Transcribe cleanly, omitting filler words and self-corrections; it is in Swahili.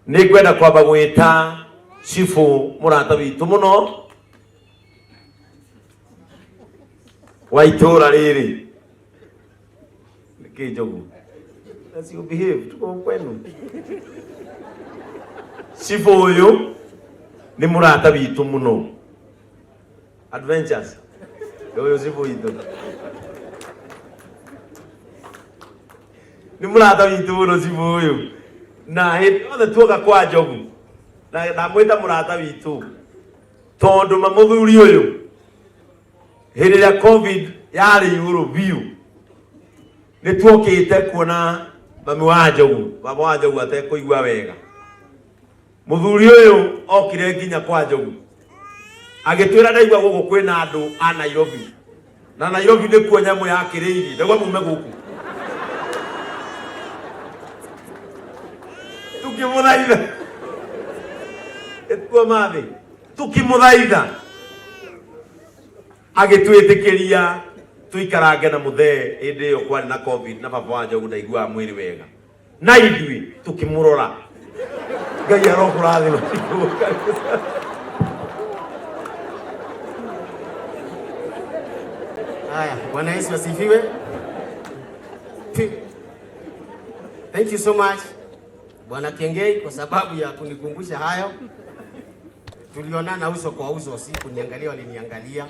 Ni kwenda kwamba gwita Chifu murata witu muno wa itura riri. Njogu. As you behave, tuko kwenu. Chifu uyu ni murata witu muno. Adventures. Uyu Chifu witu. Ni murata witu muno Chifu uyu. Na hitothe tuoka kwa Njogu. Na mwita murata witu. Tondu mamuthuri uyu. Hindi ya COVID yari iguru biu. Ni tuokite kuona mami wa Njogu. Baba wa Njogu atekuigua wega. Muthuri uyu okire nginya kwa Njogu. Agitwira ndaigua gugu kwina andu a Nairobi. Na Nairobi ni kuo nyamu ya kiriri. Ndagwa mume guku. Tukimuthaitha. Etwa mathi. Tukimuthaitha. Agitwetekeria tuikarange na muthee hindi iyo kwari na COVID na baba wa Njogu ndaigua mwiri wega. Na indui tukimurora. Ngai arokurathima. Haya, Bwana Yesu asifiwe. Thank you so much Bwana Kiengei kwa sababu ya kunikumbusha hayo. Tulionana uso kwa uso, si kuniangalia waliniangalia.